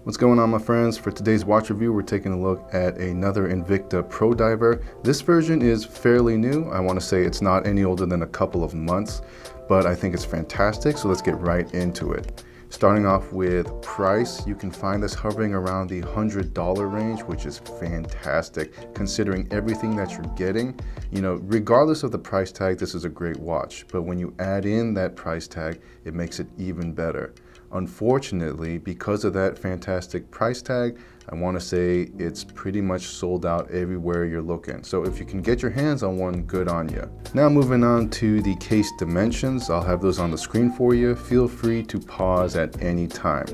What's going on, my friends? For today's watch review, we're taking a look at another Invicta Pro Diver. This version is fairly new. I want to say it's not any older than a couple of months, but I think it's fantastic, so let's get right into it. Starting off with price, you can find this hovering around the $100 range, which is fantastic considering everything that you're getting. You know, regardless of the price tag, this is a great watch, but when you add in that price tag, it makes it even better. Unfortunately, because of that fantastic price tag, I want to say it's pretty much sold out everywhere you're looking. So if you can get your hands on one, good on you. Now moving on to the case dimensions, I'll have those on the screen for you. Feel free to pause at any time.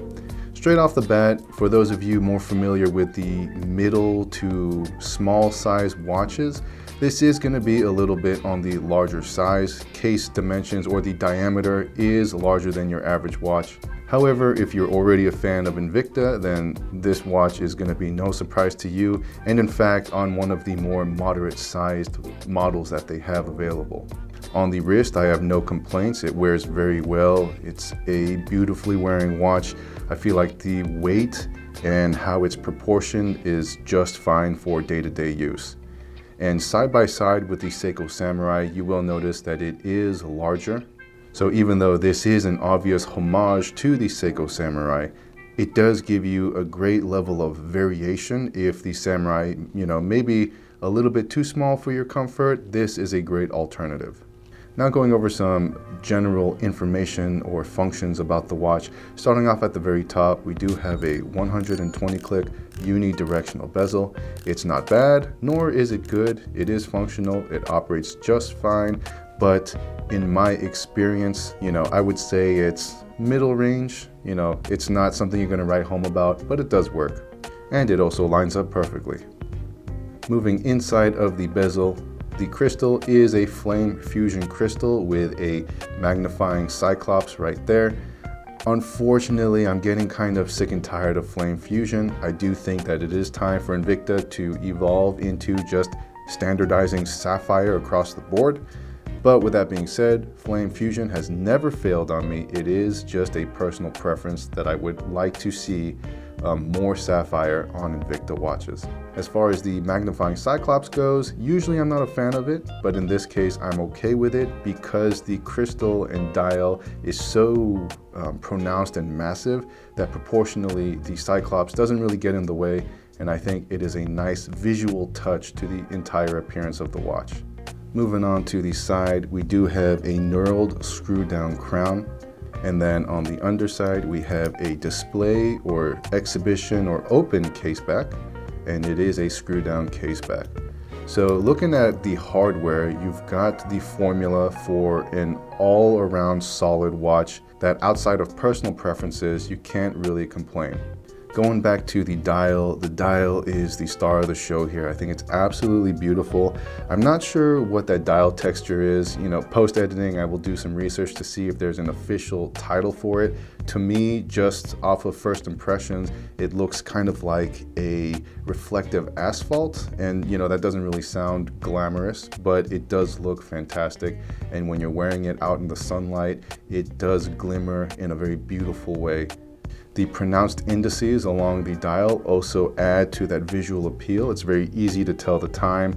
Straight off the bat, for those of you more familiar with the middle to small size watches, this is going to be a little bit on the larger size. Case dimensions, or the diameter, is larger than your average watch. However, if you're already a fan of Invicta, then this watch is going to be no surprise to you, and in fact on one of the more moderate sized models that they have available. On the wrist, I have no complaints. It wears very well. It's a beautifully wearing watch. I feel like the weight and how it's proportioned is just fine for day-to-day use. And side by side with the Seiko Samurai, you will notice that it is larger. So even though this is an obvious homage to the Seiko Samurai, it does give you a great level of variation. If the Samurai, maybe a little bit too small for your comfort, this is a great alternative. Now going over some general information or functions about the watch. Starting off at the very top, we do have a 120 click unidirectional bezel. It's not bad, nor is it good. It is functional, it operates just fine, but in my experience, I would say it's middle range. It's not something you're gonna write home about, but it does work. And it also lines up perfectly. Moving inside of the bezel, the crystal is a flame fusion crystal with a magnifying cyclops right there. Unfortunately, I'm getting kind of sick and tired of flame fusion. I do think that it is time for Invicta to evolve into just standardizing sapphire across the board. But with that being said, flame fusion has never failed on me. It is just a personal preference that I would like to see more sapphire on Invicta watches. As far as the magnifying cyclops goes, usually I'm not a fan of it, but in this case I'm okay with it because the crystal and dial is so pronounced and massive that proportionally the cyclops doesn't really get in the way, and I think it is a nice visual touch to the entire appearance of the watch. Moving on to the side, we do have a knurled screw down crown. And then on the underside, we have a display or exhibition or open caseback, and it is a screw down caseback. So looking at the hardware, you've got the formula for an all around solid watch that outside of personal preferences, you can't really complain. Going back to the dial is the star of the show here. I think it's absolutely beautiful. I'm not sure what that dial texture is. Post-editing, I will do some research to see if there's an official title for it. To me, just off of first impressions, it looks kind of like a reflective asphalt. And that doesn't really sound glamorous, but it does look fantastic. And when you're wearing it out in the sunlight, it does glimmer in a very beautiful way. The pronounced indices along the dial also add to that visual appeal. It's very easy to tell the time,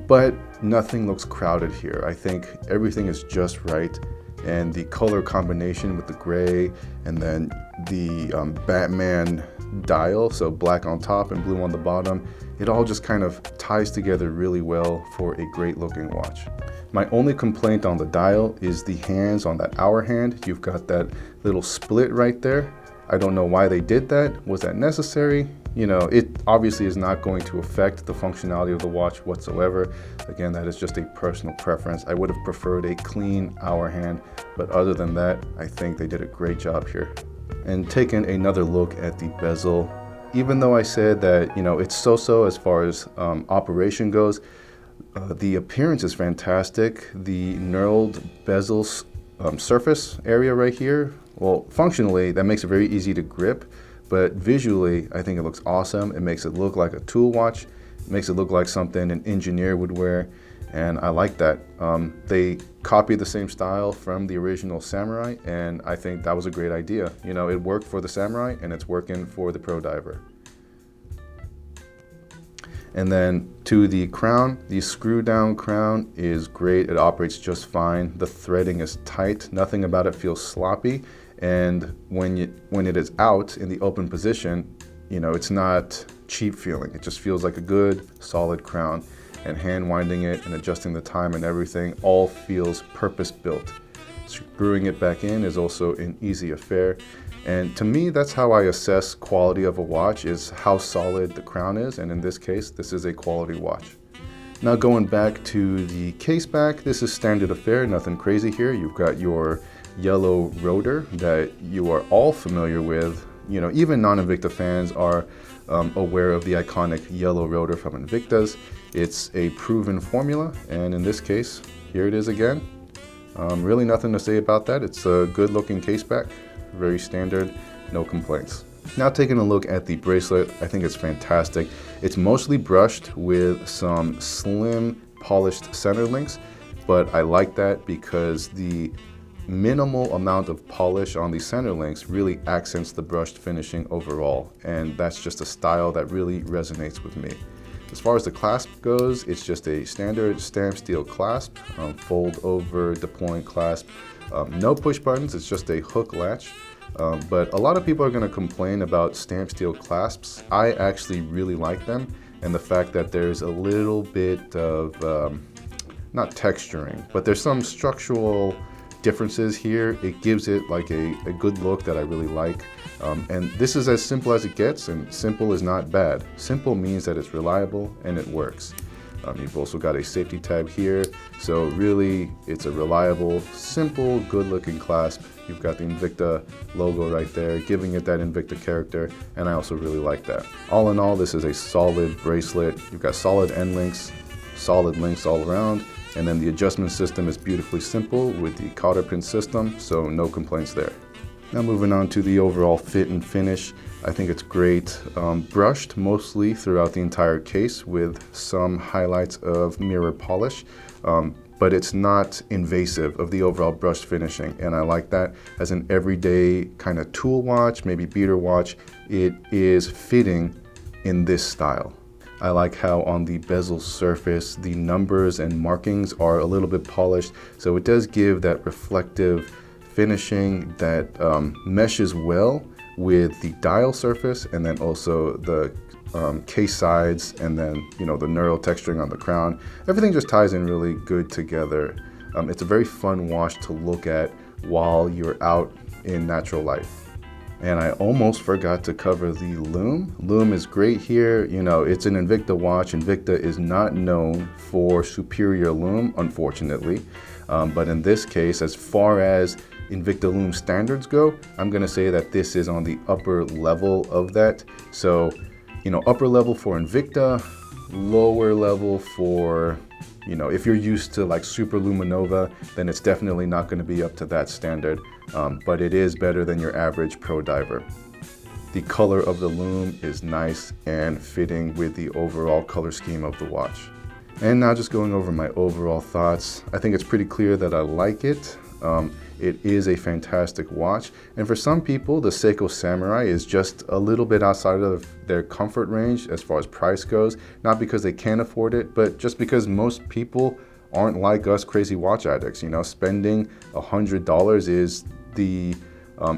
but nothing looks crowded here. I think everything is just right, and the color combination with the gray and then the Batman dial, so black on top and blue on the bottom, it all just kind of ties together really well for a great looking watch. My only complaint on the dial is the hands on that hour hand. You've got that little split right there. I don't know why they did that. Was that necessary? It obviously is not going to affect the functionality of the watch whatsoever. Again, that is just a personal preference. I would have preferred a clean hour hand, but other than that, I think they did a great job here. And taking another look at the bezel, even though I said that, it's so-so as far as operation goes, the appearance is fantastic. The knurled bezel surface area right here, well, functionally, that makes it very easy to grip, but visually, I think it looks awesome. It makes it look like a tool watch. It makes it look like something an engineer would wear. And I like that. They copied the same style from the original Samurai, and I think that was a great idea. You know, it worked for the Samurai and it's working for the Pro Diver. And then to the crown, the screw down crown is great. It operates just fine. The threading is tight. Nothing about it feels sloppy. And when it is out in the open position, you know, it's not cheap feeling. It just feels like a good, solid crown. And hand winding it and adjusting the time and everything all feels purpose built. Screwing it back in is also an easy affair. And to me, that's how I assess quality of a watch, is how solid the crown is. And in this case, this is a quality watch. Now going back to the Caseback, this is standard affair, nothing crazy here. You've got your yellow rotor that you are all familiar with. You know, even non-Invicta fans are aware of the iconic yellow rotor from Invicta's. It's a proven formula, and in this case, here it is again. Really nothing to say about that. It's a good looking Caseback, very standard, no complaints. Now taking a look at the bracelet, I think it's fantastic. It's mostly brushed with some slim polished center links, but I like that because the minimal amount of polish on the center links really accents the brushed finishing overall, and that's just a style that really resonates with me. As far as the clasp goes, it's just a standard stamp steel clasp, fold over deploying clasp. No push buttons, it's just a hook latch. But a lot of people are going to complain about stamp steel clasps. I actually really like them, and the fact that there's a little bit of, not texturing, but there's some structural differences here. It gives it like a good look that I really like. And this is as simple as it gets, and simple is not bad. Simple means that it's reliable and it works. You've also got a safety tab here, so really it's a reliable, simple, good looking clasp. You've got the Invicta logo right there, giving it that Invicta character, and I also really like that. All in all, this is a solid bracelet. You've got solid end links, solid links all around, and then the adjustment system is beautifully simple with the cotter pin system, so no complaints there. Now moving on to the overall fit and finish, I think it's great. Brushed mostly throughout the entire case with some highlights of mirror polish, but it's not invasive of the overall brushed finishing, and I like that. As an everyday kind of tool watch, maybe beater watch, it is fitting in this style. I like how on the bezel surface, the numbers and markings are a little bit polished, so it does give that reflective finishing that meshes well with the dial surface, and then also the case sides, and then, you know, the knurl texturing on the crown. Everything just ties in really good together. It's a very fun watch to look at while you're out in natural light. And I almost forgot to cover the lume. Lume is great here. You know, it's an Invicta watch. Invicta is not known for superior lume, unfortunately. But in this case, as far as Invicta lume standards go, I'm gonna say that this is on the upper level of that. So, you know, upper level for Invicta, lower level for, you know, if you're used to like Super Luminova, then it's definitely not gonna be up to that standard. But it is better than your average pro diver. The color of the lume is nice and fitting with the overall color scheme of the watch. And now just going over my overall thoughts, I think it's pretty clear that I like it. It is a fantastic watch, and for some people the Seiko Samurai is just a little bit outside of their comfort range as far as price goes, not because they can't afford it, but just because most people aren't like us crazy watch addicts. You know, spending $100 is the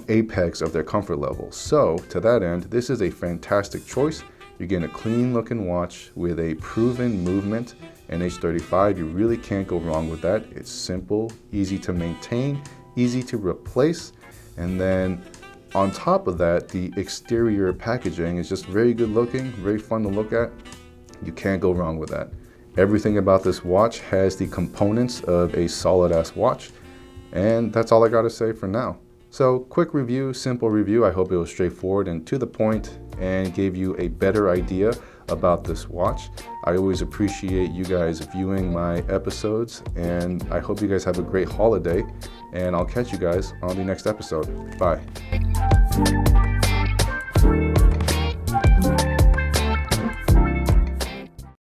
apex of their comfort level. So to that end, this is a fantastic choice. You're getting a clean looking watch with a proven movement and H35. You really can't go wrong with that. It's simple, easy to maintain, easy to replace, and then on top of that, the exterior packaging is just very good looking, very fun to look at. You can't go wrong with that. Everything about this watch has the components of a solid ass watch, and that's all I gotta say for now. So quick review, simple review. I hope it was straightforward and to the point and gave you a better idea about this watch. I always appreciate you guys viewing my episodes, and I hope you guys have a great holiday, and I'll catch you guys on the next episode. Bye.